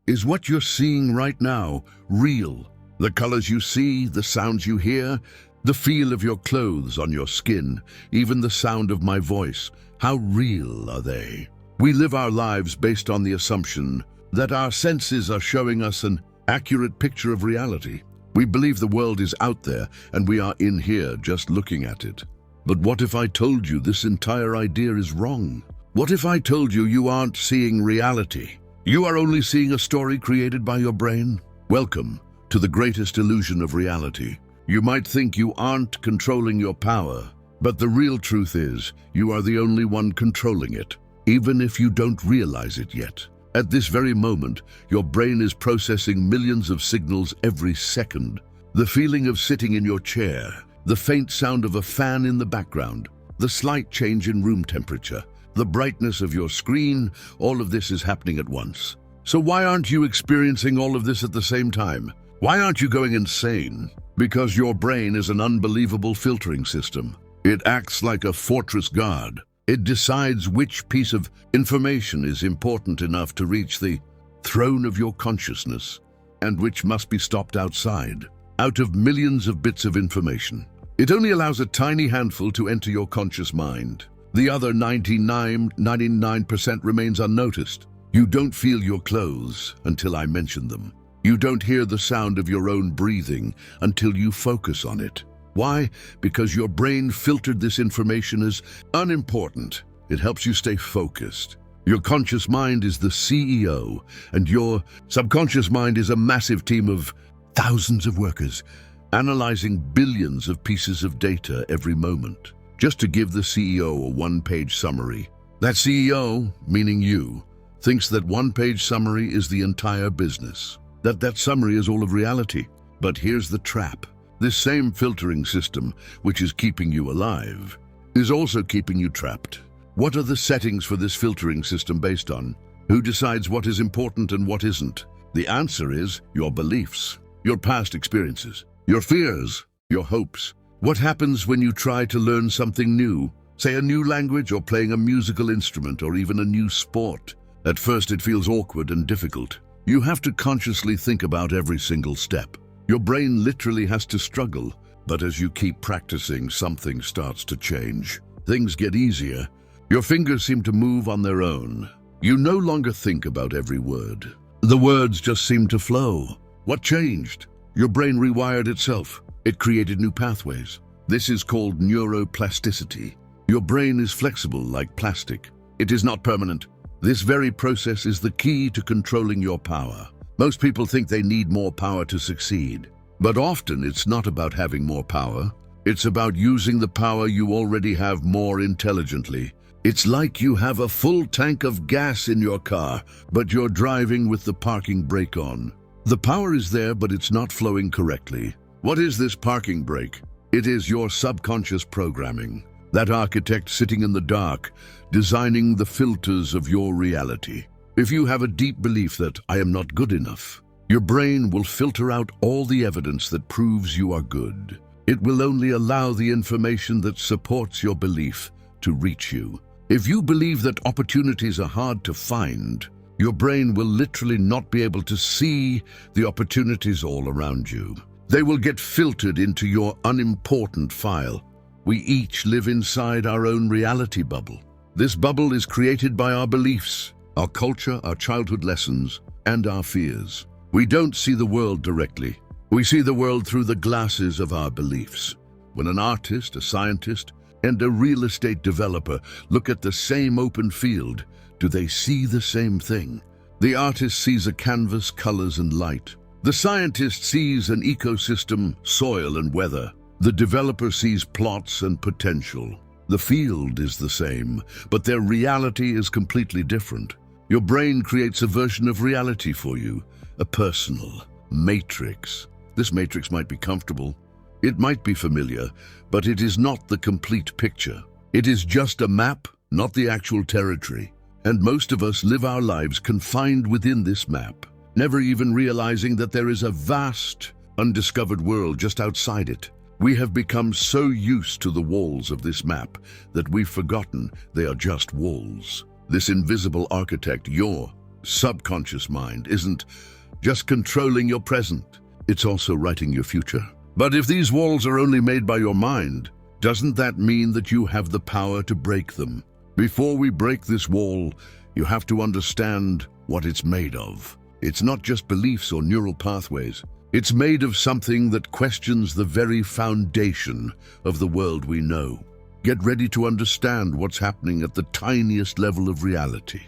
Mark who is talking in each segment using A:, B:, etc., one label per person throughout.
A: Is what you're seeing right now real? The colors you see, the sounds you hear, the feel of your clothes on your skin, even the sound of my voice, how real are they? We live our lives based on the assumption that our senses are showing us an accurate picture of reality. We believe the world is out there and we are in here just looking at it. But what if I told you this entire idea is wrong? What if I told you you aren't seeing reality? You are only seeing a story created by your brain? Welcome to the greatest illusion of reality. You might think you aren't controlling your power, but the real truth is you are the only one controlling it, even if you don't realize it yet. At this very moment, your brain is processing millions of signals every second. The feeling of sitting in your chair, the faint sound of a fan in the background, the slight change in room temperature, the brightness of your screen, all of this is happening at once. So why aren't you experiencing all of this at the same time? Why aren't you going insane? Because your brain is an unbelievable filtering system. It acts like a fortress guard. It decides which piece of information is important enough to reach the throne of your consciousness and which must be stopped outside. Out of millions of bits of information, it only allows a tiny handful to enter your conscious mind. The other 99% remains unnoticed. You don't feel your clothes until I mention them. You don't hear the sound of your own breathing until you focus on it. Why? Because your brain filtered this information as unimportant. It helps you stay focused. Your conscious mind is the CEO, and your subconscious mind is a massive team of thousands of workers, analyzing billions of pieces of data every moment. Just to give the CEO a one-page summary. That CEO, meaning you, thinks that one-page summary is the entire business. That summary is all of reality. But here's the trap. This same filtering system, which is keeping you alive, is also keeping you trapped. What are the settings for this filtering system based on? Who decides what is important and what isn't? The answer is your beliefs, your past experiences, your fears, your hopes. What happens when you try to learn something new, say a new language or playing a musical instrument or even a new sport? At first it feels awkward and difficult. You have to consciously think about every single step. Your brain literally has to struggle, but as you keep practicing, something starts to change. Things get easier. Your fingers seem to move on their own. You no longer think about every word. The words just seem to flow. What changed? Your brain rewired itself. It created new pathways. This is called neuroplasticity. Your brain is flexible like plastic. It is not permanent. This very process is the key to controlling your power. Most people think they need more power to succeed. But often it's not about having more power. It's about using the power you already have more intelligently. It's like you have a full tank of gas in your car, but you're driving with the parking brake on. The power is there, but it's not flowing correctly. What is this parking brake? It is your subconscious programming. That architect sitting in the dark, designing the filters of your reality. If you have a deep belief that I am not good enough, your brain will filter out all the evidence that proves you are good. It will only allow the information that supports your belief to reach you. If you believe that opportunities are hard to find, your brain will literally not be able to see the opportunities all around you. They will get filtered into your unimportant file. We each live inside our own reality bubble. This bubble is created by our beliefs, our culture, our childhood lessons, and our fears. We don't see the world directly. We see the world through the glasses of our beliefs. When an artist, a scientist, and a real estate developer look at the same open field, do they see the same thing? The artist sees a canvas, colors, and light. The scientist sees an ecosystem, soil, and weather. The developer sees plots and potential. The field is the same, but their reality is completely different. Your brain creates a version of reality for you, a personal matrix. This matrix might be comfortable. It might be familiar, but it is not the complete picture. It is just a map, not the actual territory. And most of us live our lives confined within this map, never even realizing that there is a vast, undiscovered world just outside it. We have become so used to the walls of this map that we've forgotten they are just walls. This invisible architect, your subconscious mind isn't just controlling your present, it's also writing your future. But if these walls are only made by your mind, doesn't that mean that you have the power to break them? Before we break this wall, you have to understand what it's made of. It's not just beliefs or neural pathways. It's made of something that questions the very foundation of the world we know. Get ready to understand what's happening at the tiniest level of reality.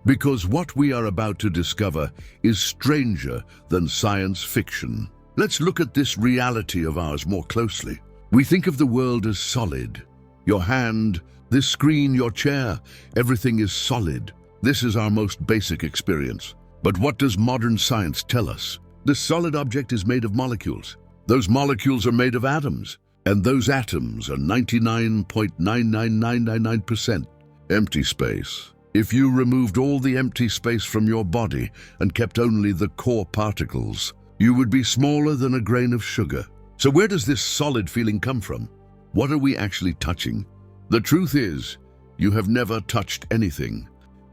A: Because what we are about to discover is stranger than science fiction. Let's look at this reality of ours more closely. We think of the world as solid. Your hand, this screen, your chair, everything is solid. This is our most basic experience. But what does modern science tell us? This solid object is made of molecules. Those molecules are made of atoms. And those atoms are 99.99999% empty space. If you removed all the empty space from your body and kept only the core particles, you would be smaller than a grain of sugar. So where does this solid feeling come from? What are we actually touching? The truth is, you have never touched anything.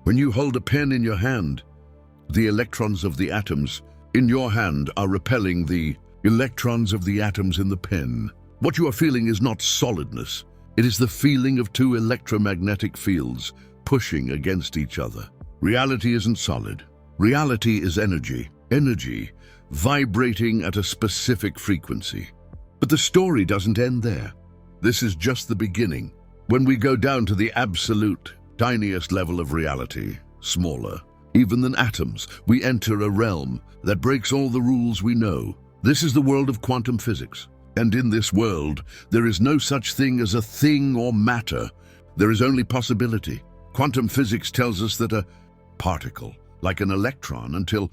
A: When you hold a pen in your hand, the electrons of the atoms in your hand are repelling the electrons of the atoms in the pen. What you are feeling is not solidness. It is the feeling of two electromagnetic fields pushing against each other. Reality isn't solid. Reality is energy. Energy vibrating at a specific frequency. But the story doesn't end there. This is just the beginning. When we go down to the absolute, tiniest level of reality, smaller, even than atoms, we enter a realm that breaks all the rules we know. This is the world of quantum physics. And in this world, there is no such thing as a thing or matter. There is only possibility. Quantum physics tells us that a particle, like an electron, until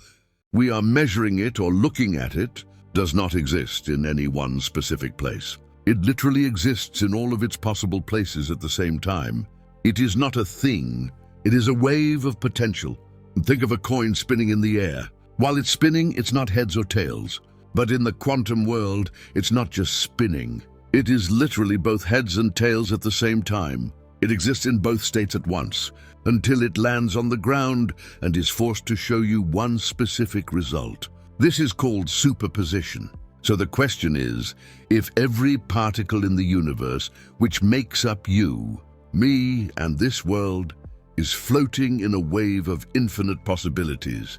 A: we are measuring it or looking at it, does not exist in any one specific place. It literally exists in all of its possible places at the same time. It is not a thing. It is a wave of potential. Think of a coin spinning in the air. While it's spinning, it's not heads or tails. But in the quantum world, it's not just spinning. It is literally both heads and tails at the same time. It exists in both states at once, until it lands on the ground and is forced to show you one specific result. This is called superposition. So the question is, if every particle in the universe, which makes up you, me, and this world, is floating in a wave of infinite possibilities,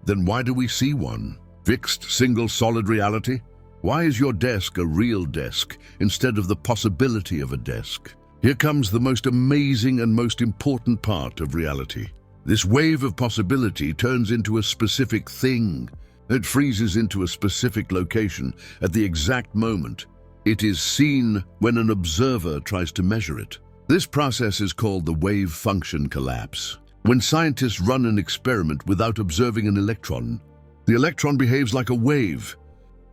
A: then why do we see one? Fixed, single, solid reality? Why is your desk a real desk instead of the possibility of a desk? Here comes the most amazing and most important part of reality. This wave of possibility turns into a specific thing. It freezes into a specific location at the exact moment. It is seen when an observer tries to measure it. This process is called the wave function collapse. When scientists run an experiment without observing an electron, the electron behaves like a wave,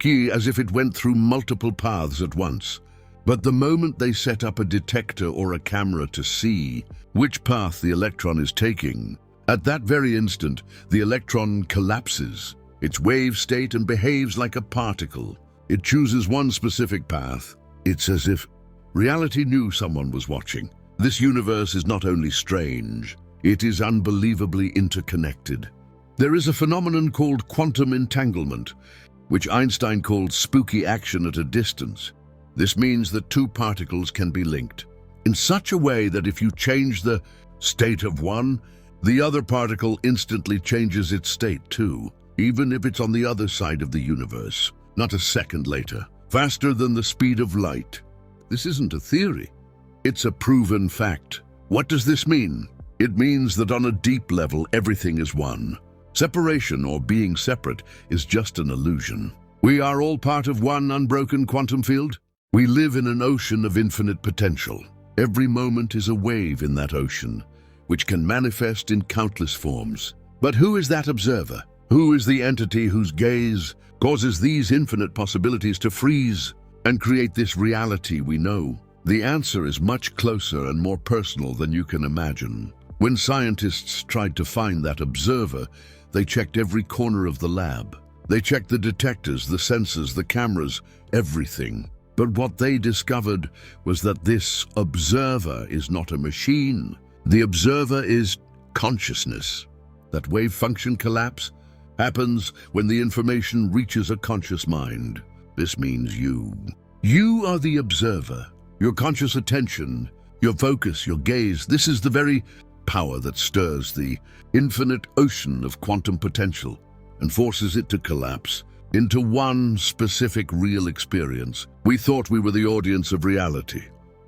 A: as if it went through multiple paths at once. But the moment they set up a detector or a camera to see which path the electron is taking, at that very instant, the electron collapses its wave state and behaves like a particle. It chooses one specific path. It's as if reality knew someone was watching. This universe is not only strange, it is unbelievably interconnected. There is a phenomenon called quantum entanglement, which Einstein called spooky action at a distance. This means that two particles can be linked in such a way that if you change the state of one, the other particle instantly changes its state too, even if it's on the other side of the universe, not a second later, faster than the speed of light. This isn't a theory. It's a proven fact. What does this mean? It means that on a deep level, everything is one. Separation, or being separate, is just an illusion. We are all part of one unbroken quantum field. We live in an ocean of infinite potential. Every moment is a wave in that ocean, which can manifest in countless forms. But who is that observer? Who is the entity whose gaze causes these infinite possibilities to freeze and create this reality we know? The answer is much closer and more personal than you can imagine. When scientists tried to find that observer, they checked every corner of the lab. They checked the detectors, the sensors, the cameras, everything. But what they discovered was that this observer is not a machine. The observer is consciousness. That wave function collapse happens when the information reaches a conscious mind. This means you. You are the observer. Your conscious attention, your focus, your gaze, this is the very power that stirs the infinite ocean of quantum potential and forces it to collapse into one specific real experience. We thought we were the audience of reality.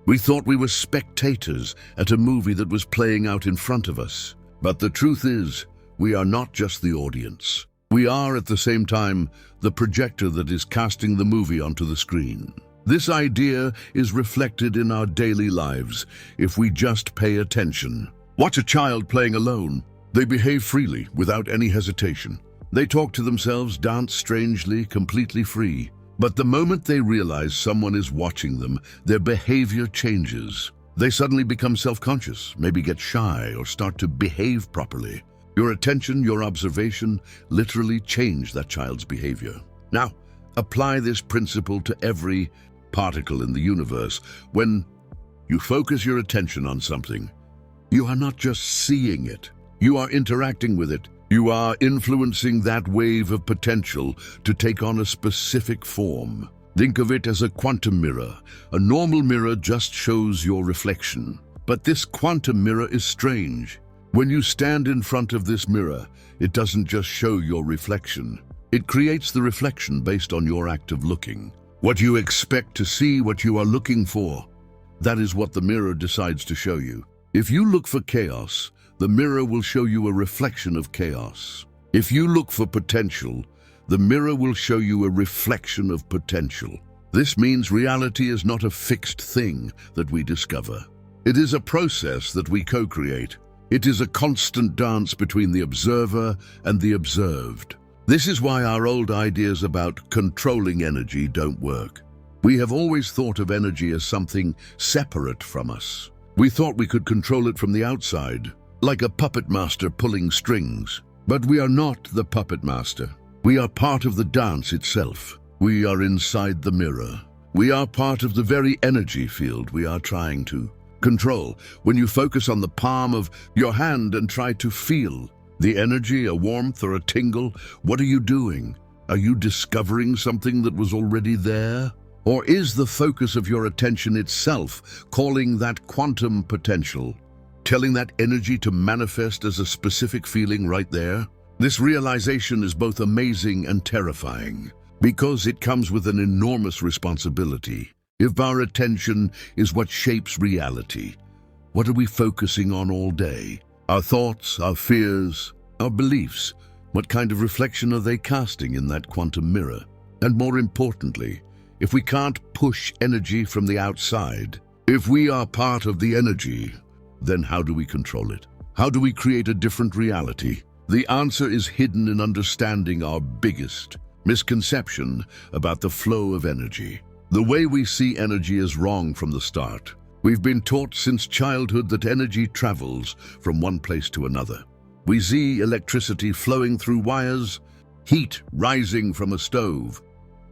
A: We thought we were spectators at a movie that was playing out in front of us. But the truth is, we are not just the audience. We are at the same time the projector that is casting the movie onto the screen. This idea is reflected in our daily lives if we just pay attention. Watch a child playing alone. They behave freely, without any hesitation. They talk to themselves, dance strangely, completely free. But the moment they realize someone is watching them, their behavior changes. They suddenly become self-conscious, maybe get shy or start to behave properly. Your attention, your observation, literally change that child's behavior. Now, apply this principle to every particle in the universe. When you focus your attention on something, you are not just seeing it, you are interacting with it. You are influencing that wave of potential to take on a specific form. Think of it as a quantum mirror. A normal mirror just shows your reflection. But this quantum mirror is strange. When you stand in front of this mirror, it doesn't just show your reflection. It creates the reflection based on your act of looking. What you expect to see, what you are looking for, that is what the mirror decides to show you. If you look for chaos, the mirror will show you a reflection of chaos. If you look for potential, the mirror will show you a reflection of potential. This means reality is not a fixed thing that we discover. It is a process that we co-create. It is a constant dance between the observer and the observed. This is why our old ideas about controlling energy don't work. We have always thought of energy as something separate from us. We thought we could control it from the outside, like a puppet master pulling strings. But we are not the puppet master. We are part of the dance itself. We are inside the mirror. We are part of the very energy field we are trying to control. When you focus on the palm of your hand and try to feel the energy, a warmth or a tingle, what are you doing? Are you discovering something that was already there? Or is the focus of your attention itself calling that quantum potential, telling that energy to manifest as a specific feeling right there? This realization is both amazing and terrifying because it comes with an enormous responsibility. If our attention is what shapes reality, what are we focusing on all day? Our thoughts, our fears, our beliefs. What kind of reflection are they casting in that quantum mirror? And more importantly, if we can't push energy from the outside, if we are part of the energy, then how do we control it? How do we create a different reality? The answer is hidden in understanding our biggest misconception about the flow of energy. The way we see energy is wrong from the start. We've been taught since childhood that energy travels from one place to another. We see electricity flowing through wires, heat rising from a stove,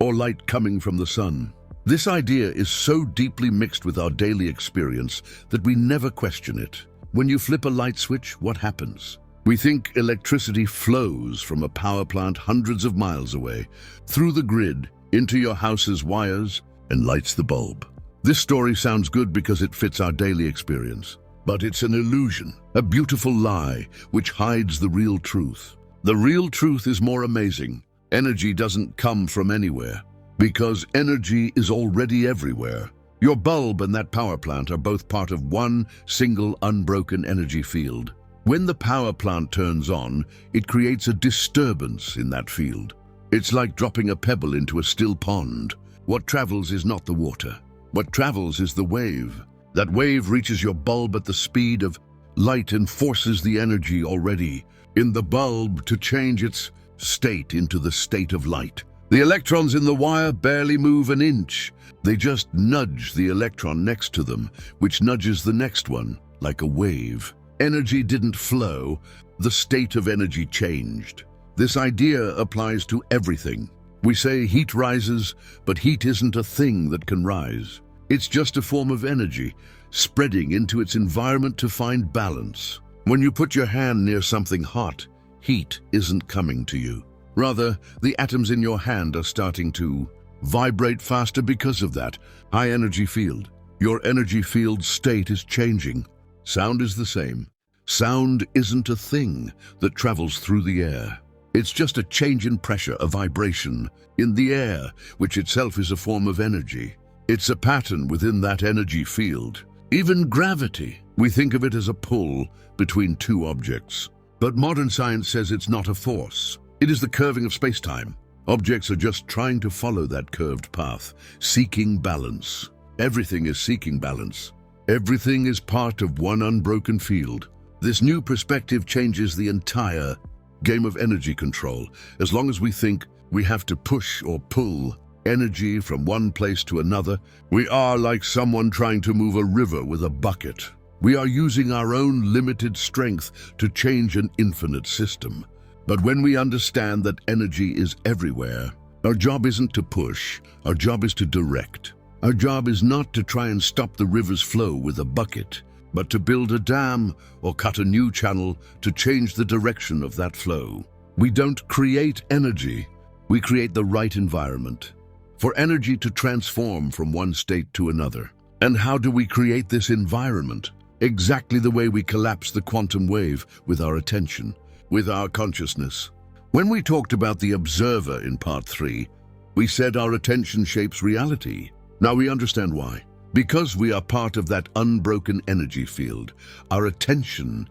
A: or light coming from the sun. This idea is so deeply mixed with our daily experience that we never question it. When you flip a light switch, what happens? We think electricity flows from a power plant hundreds of miles away, through the grid, into your house's wires, and lights the bulb. This story sounds good because it fits our daily experience, but it's an illusion, a beautiful lie which hides the real truth. The real truth is more amazing. Energy doesn't come from anywhere, because energy is already everywhere. Your bulb and that power plant are both part of one single unbroken energy field. When the power plant turns on, it creates a disturbance in that field. It's like dropping a pebble into a still pond. What travels is not the water. What travels is the wave. That wave reaches your bulb at the speed of light and forces the energy already in the bulb to change its state into the state of light. The electrons in the wire barely move an inch. They just nudge the electron next to them, which nudges the next one, like a wave. Energy didn't flow, the state of energy changed. This idea applies to everything. We say heat rises, but heat isn't a thing that can rise. It's just a form of energy, spreading into its environment to find balance. When you put your hand near something hot, heat isn't coming to you. Rather, the atoms in your hand are starting to vibrate faster because of that high energy field. Your energy field state is changing. Sound is the same. Sound isn't a thing that travels through the air. It's just a change in pressure, a vibration in the air, which itself is a form of energy. It's a pattern within that energy field. Even gravity, we think of it as a pull between two objects. But modern science says it's not a force. It is the curving of space-time. Objects are just trying to follow that curved path, seeking balance. Everything is seeking balance. Everything is part of one unbroken field. This new perspective changes the entire game of energy control. As long as we think we have to push or pull energy from one place to another, we are like someone trying to move a river with a bucket. We are using our own limited strength to change an infinite system. But when we understand that energy is everywhere, our job isn't to push, our job is to direct. Our job is not to try and stop the river's flow with a bucket, but to build a dam or cut a new channel to change the direction of that flow. We don't create energy, we create the right environment for energy to transform from one state to another. And how do we create this environment? Exactly the way we collapse the quantum wave with our attention, with our consciousness. When we talked about the observer in part 3, we said our attention shapes reality. Now we understand why. Because we are part of that unbroken energy field, our intention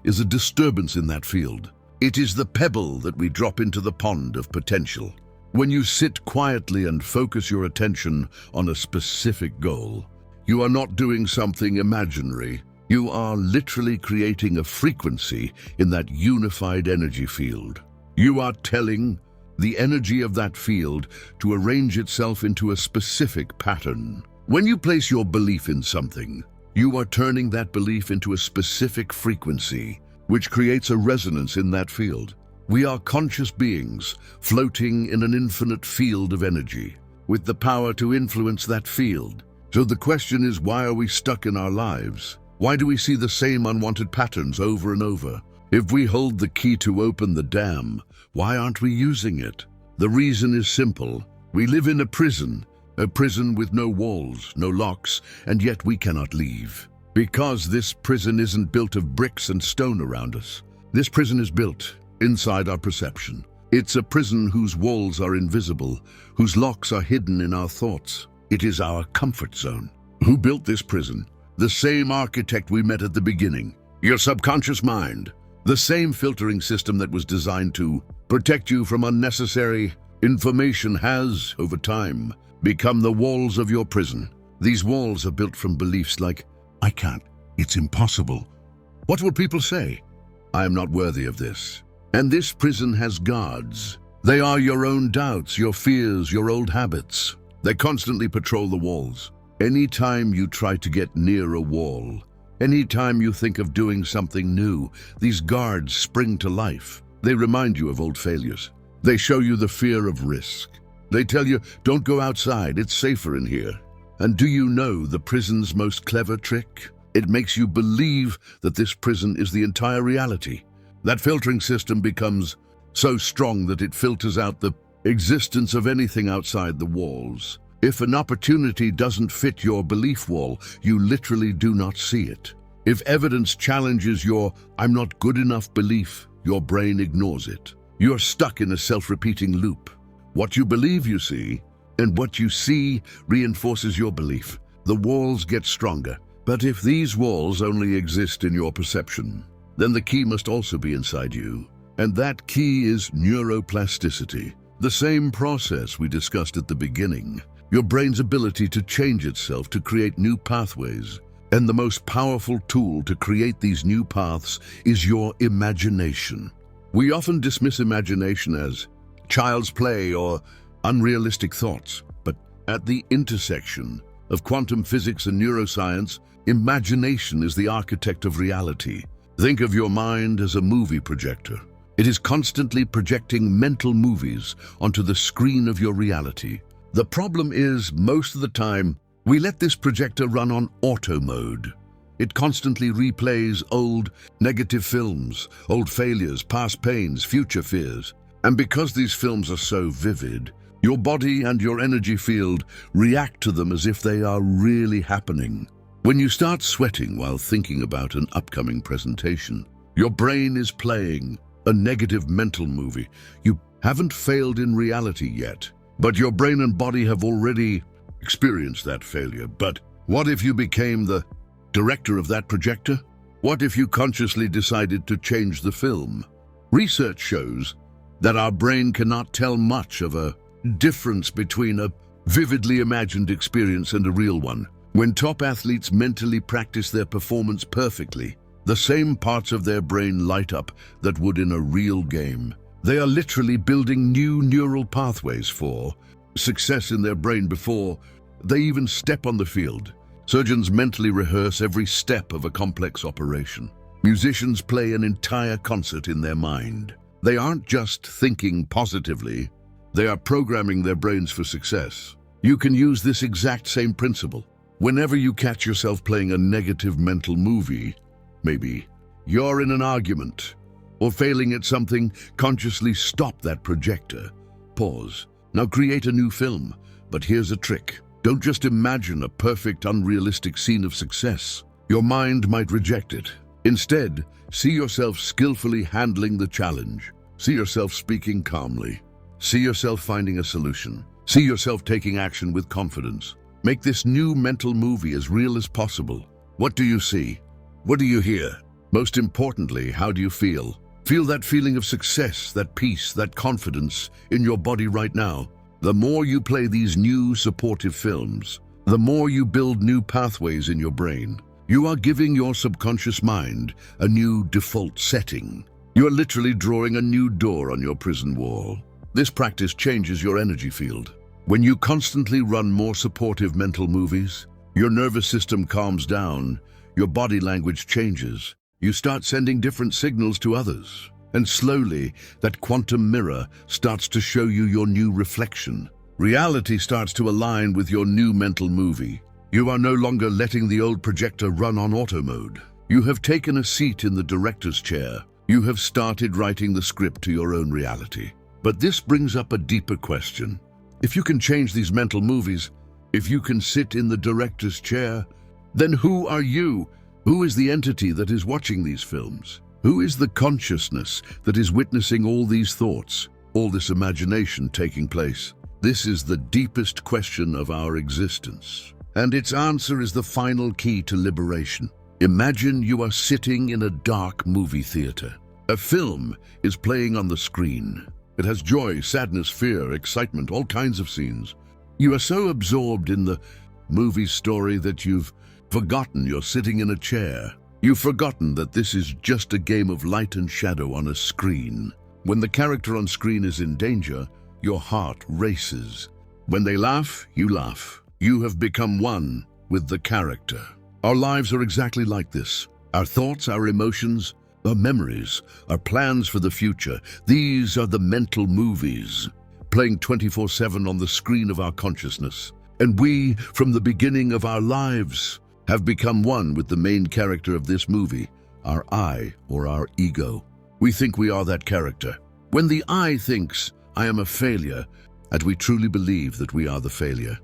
A: is a disturbance in that field. It is the pebble that we drop into the pond of potential. When you sit quietly and focus your attention on a specific goal, you are not doing something imaginary. You are literally creating a frequency in that unified energy field. You are telling the energy of that field to arrange itself into a specific pattern. When you place your belief in something, you are turning that belief into a specific frequency, which creates a resonance in that field. We are conscious beings floating in an infinite field of energy, with the power to influence that field. So the question is, why are we stuck in our lives? Why do we see the same unwanted patterns over and over? If we hold the key to open the dam, why aren't we using it? The reason is simple. We live in a prison with no walls, no locks, and yet we cannot leave. Because this prison isn't built of bricks and stone around us. This prison is built inside our perception. It's a prison whose walls are invisible, whose locks are hidden in our thoughts. It is our comfort zone. Who built this prison? The same architect we met at the beginning. Your subconscious mind. The same filtering system that was designed to protect you from unnecessary information has, over time, become the walls of your prison. These walls are built from beliefs like, I can't, it's impossible. What will people say? I am not worthy of this. And this prison has guards. They are your own doubts, your fears, your old habits. They constantly patrol the walls. Anytime you try to get near a wall, anytime you think of doing something new, these guards spring to life. They remind you of old failures. They show you the fear of risk. They tell you, don't go outside, it's safer in here. And do you know the prison's most clever trick? It makes you believe that this prison is the entire reality. That filtering system becomes so strong that it filters out the existence of anything outside the walls. If an opportunity doesn't fit your belief wall, you literally do not see it. If evidence challenges your I'm not good enough belief, your brain ignores it. You're stuck in a self-repeating loop. What you believe you see, and what you see reinforces your belief. The walls get stronger. But if these walls only exist in your perception, then the key must also be inside you. And that key is neuroplasticity. The same process we discussed at the beginning. Your brain's ability to change itself to create new pathways. And the most powerful tool to create these new paths is your imagination. We often dismiss imagination as child's play or unrealistic thoughts, but at the intersection of quantum physics and neuroscience, imagination is the architect of reality. Think of your mind as a movie projector. It is constantly projecting mental movies onto the screen of your reality. The problem is, most of the time, we let this projector run on auto mode. It constantly replays old negative films, old failures, past pains, future fears. And because these films are so vivid, your body and your energy field react to them as if they are really happening. When you start sweating while thinking about an upcoming presentation, your brain is playing a negative mental movie. You haven't failed in reality yet, but your brain and body have already experienced that failure. But what if you became the director of that projector? What if you consciously decided to change the film? Research shows that our brain cannot tell much of a difference between a vividly imagined experience and a real one. When top athletes mentally practice their performance perfectly, the same parts of their brain light up that would in a real game. They are literally building new neural pathways for success in their brain before they even step on the field. Surgeons mentally rehearse every step of a complex operation. Musicians play an entire concert in their mind. They aren't just thinking positively, they are programming their brains for success. You can use this exact same principle. Whenever you catch yourself playing a negative mental movie, maybe you're in an argument or failing at something, consciously stop that projector. Pause. Now create a new film. But here's a trick. Don't just imagine a perfect, unrealistic scene of success. Your mind might reject it. Instead, see yourself skillfully handling the challenge. See yourself speaking calmly. See yourself finding a solution. See yourself taking action with confidence. Make this new mental movie as real as possible. What do you see? What do you hear? Most importantly, how do you feel? Feel that feeling of success, that peace, that confidence in your body right now. The more you play these new supportive films, the more you build new pathways in your brain. You are giving your subconscious mind a new default setting. You are literally drawing a new door on your prison wall. This practice changes your energy field. When you constantly run more supportive mental movies, your nervous system calms down, your body language changes. You start sending different signals to others. And slowly, that quantum mirror starts to show you your new reflection. Reality starts to align with your new mental movie. You are no longer letting the old projector run on auto mode. You have taken a seat in the director's chair. You have started writing the script to your own reality. But this brings up a deeper question. If you can change these mental movies, if you can sit in the director's chair, then who are you? Who is the entity that is watching these films? Who is the consciousness that is witnessing all these thoughts, all this imagination taking place? This is the deepest question of our existence. And its answer is the final key to liberation. Imagine you are sitting in a dark movie theater. A film is playing on the screen. It has joy, sadness, fear, excitement, all kinds of scenes. You are so absorbed in the movie story that you've forgotten you're sitting in a chair. You've forgotten that this is just a game of light and shadow on a screen. When the character on screen is in danger, your heart races. When they laugh, you laugh. You have become one with the character. Our lives are exactly like this. Our thoughts, our emotions, our memories, our plans for the future. These are the mental movies, playing 24/7 on the screen of our consciousness. And we, from the beginning of our lives, have become one with the main character of this movie, our I or our ego. We think we are that character. When the I thinks, I am a failure, and we truly believe that we are the failure.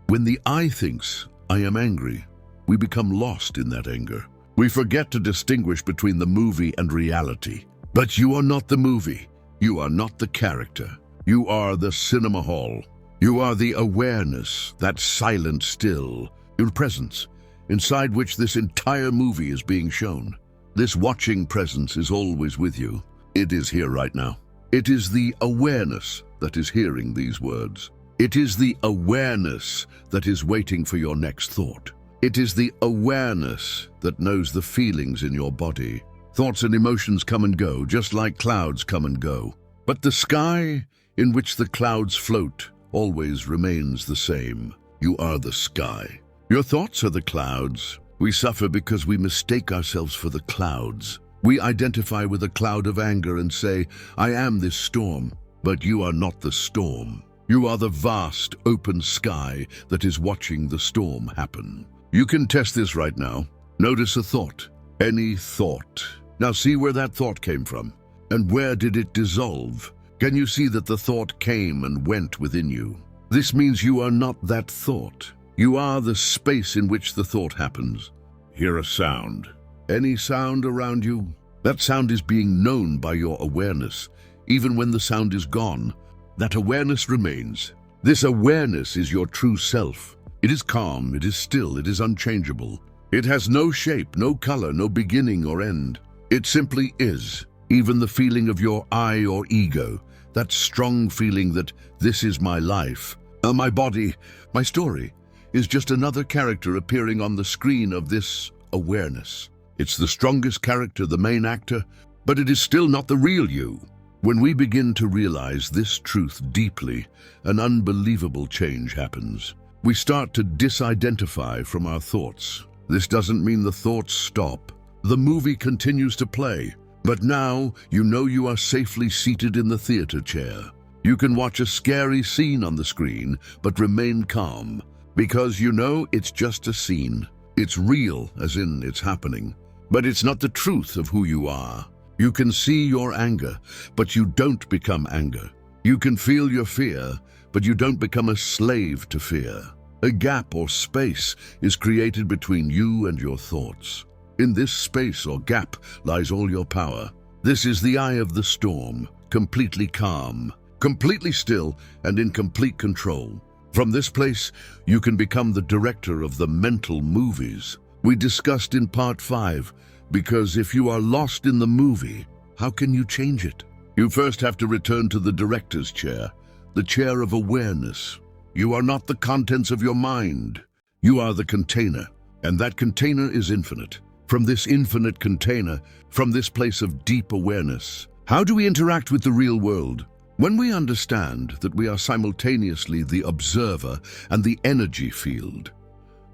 A: When the I thinks, I am angry, we become lost in that anger. We forget to distinguish between the movie and reality. But you are not the movie. You are not the character. You are the cinema hall. You are the awareness, that silent still, your presence, inside which this entire movie is being shown. This watching presence is always with you. It is here right now. It is the awareness that is hearing these words. It is the awareness that is waiting for your next thought. It is the awareness that knows the feelings in your body. Thoughts and emotions come and go, just like clouds come and go. But the sky in which the clouds float always remains the same. You are the sky. Your thoughts are the clouds. We suffer because we mistake ourselves for the clouds. We identify with a cloud of anger and say, I am this storm. But you are not the storm. You are the vast, open sky that is watching the storm happen. You can test this right now. Notice a thought, any thought. Now see where that thought came from, and where did it dissolve? Can you see that the thought came and went within you? This means you are not that thought. You are the space in which the thought happens. Hear a sound. Any sound around you? That sound is being known by your awareness. Even when the sound is gone, that awareness remains. This awareness is your true self. It is calm, it is still, it is unchangeable. It has no shape, no color, no beginning or end. It simply is. Even the feeling of your I or ego, that strong feeling that this is my life, my body, my story, is just another character appearing on the screen of this awareness. It's the strongest character, the main actor, but it is still not the real you. When we begin to realize this truth deeply, an unbelievable change happens. We start to disidentify from our thoughts. This doesn't mean the thoughts stop. The movie continues to play, but now you know you are safely seated in the theater chair. You can watch a scary scene on the screen, but remain calm, because you know it's just a scene. It's real, as in it's happening, but it's not the truth of who you are. You can see your anger, but you don't become anger. You can feel your fear, but you don't become a slave to fear. A gap or space is created between you and your thoughts. In this space or gap lies all your power. This is the eye of the storm, completely calm, completely still, and in complete control. From this place, you can become the director of the mental movies we discussed in part 5, because if you are lost in the movie, how can you change it? You first have to return to the director's chair, the chair of awareness. You are not the contents of your mind. You are the container, and that container is infinite. From this infinite container, from this place of deep awareness, how do we interact with the real world? When we understand that we are simultaneously the observer and the energy field,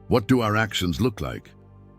A: what do our actions look like?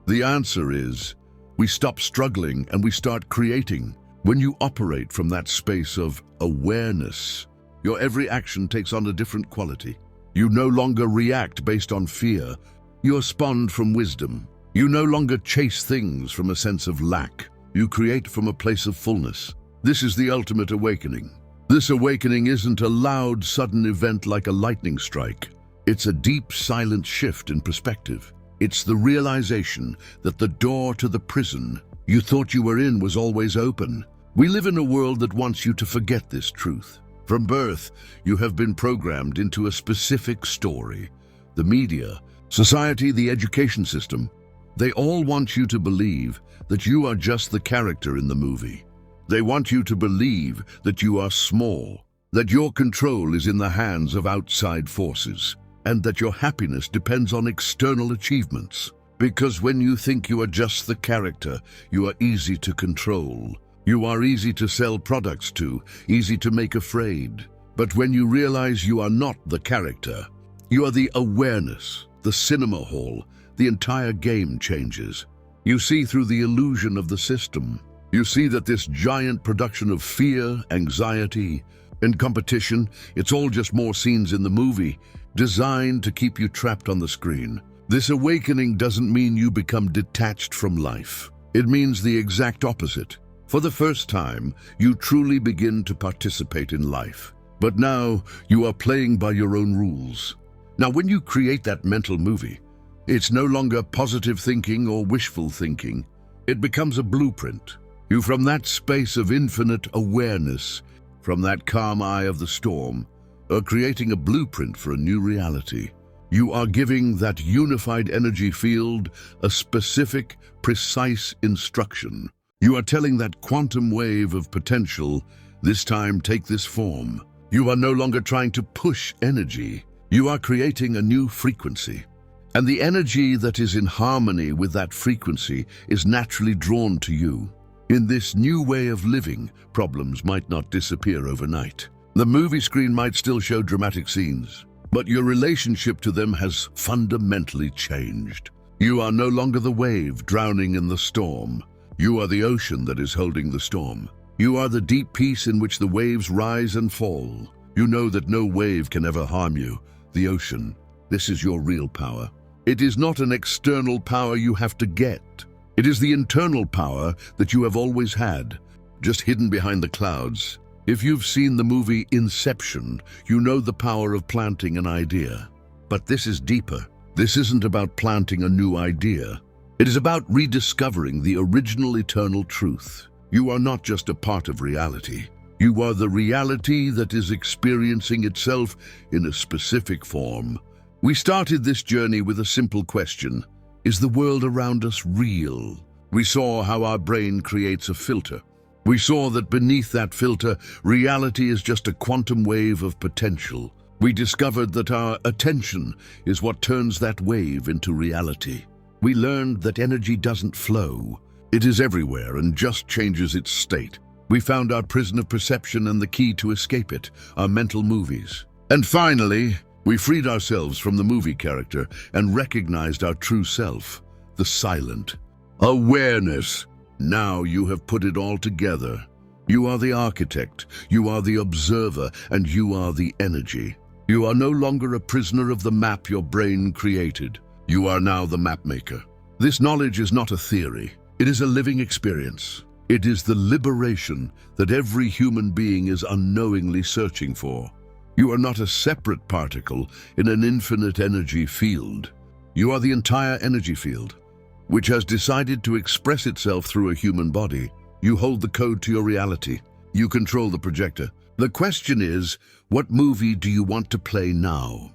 A: The answer is, we stop struggling and we start creating. When you operate from that space of awareness, your every action takes on a different quality. You no longer react based on fear. You respond from wisdom. You no longer chase things from a sense of lack. You create from a place of fullness. This is the ultimate awakening. This awakening isn't a loud, sudden event like a lightning strike. It's a deep, silent shift in perspective. It's the realization that the door to the prison you thought you were in was always open. We live in a world that wants you to forget this truth. From birth, you have been programmed into a specific story. The media, society, the education system, they all want you to believe that you are just the character in the movie. They want you to believe that you are small, that your control is in the hands of outside forces, and that your happiness depends on external achievements. Because when you think you are just the character, you are easy to control. You are easy to sell products to, easy to make afraid. But when you realize you are not the character, you are the awareness, the cinema hall, the entire game changes. You see through the illusion of the system. You see that this giant production of fear, anxiety, and competition, it's all just more scenes in the movie, designed to keep you trapped on the screen. This awakening doesn't mean you become detached from life. It means the exact opposite. For the first time, you truly begin to participate in life. But now, you are playing by your own rules. Now, when you create that mental movie, it's no longer positive thinking or wishful thinking. It becomes a blueprint. You, from that space of infinite awareness, from that calm eye of the storm, are creating a blueprint for a new reality. You are giving that unified energy field a specific, precise instruction. You are telling that quantum wave of potential, this time take this form. You are no longer trying to push energy. You are creating a new frequency. And the energy that is in harmony with that frequency is naturally drawn to you. In this new way of living, problems might not disappear overnight. The movie screen might still show dramatic scenes, but your relationship to them has fundamentally changed. You are no longer the wave drowning in the storm. You are the ocean that is holding the storm. You are the deep peace in which the waves rise and fall. You know that no wave can ever harm you. The ocean, this is your real power. It is not an external power you have to get. It is the internal power that you have always had, just hidden behind the clouds. If you've seen the movie Inception, you know the power of planting an idea. But this is deeper. This isn't about planting a new idea. It is about rediscovering the original eternal truth. You are not just a part of reality. You are the reality that is experiencing itself in a specific form. We started this journey with a simple question. Is the world around us real? We saw how our brain creates a filter. We saw that beneath that filter, reality is just a quantum wave of potential. We discovered that our attention is what turns that wave into reality. We learned that energy doesn't flow. It is everywhere and just changes its state. We found our prison of perception and the key to escape it, our mental movies. And finally, we freed ourselves from the movie character and recognized our true self, the silent. Awareness. Now you have put it all together. You are the architect, you are the observer, and you are the energy. You are no longer a prisoner of the map your brain created. You are now the map maker. This knowledge is not a theory. It is a living experience. It is the liberation that every human being is unknowingly searching for. You are not a separate particle in an infinite energy field. You are the entire energy field, which has decided to express itself through a human body. You hold the code to your reality. You control the projector. The question is, what movie do you want to play now?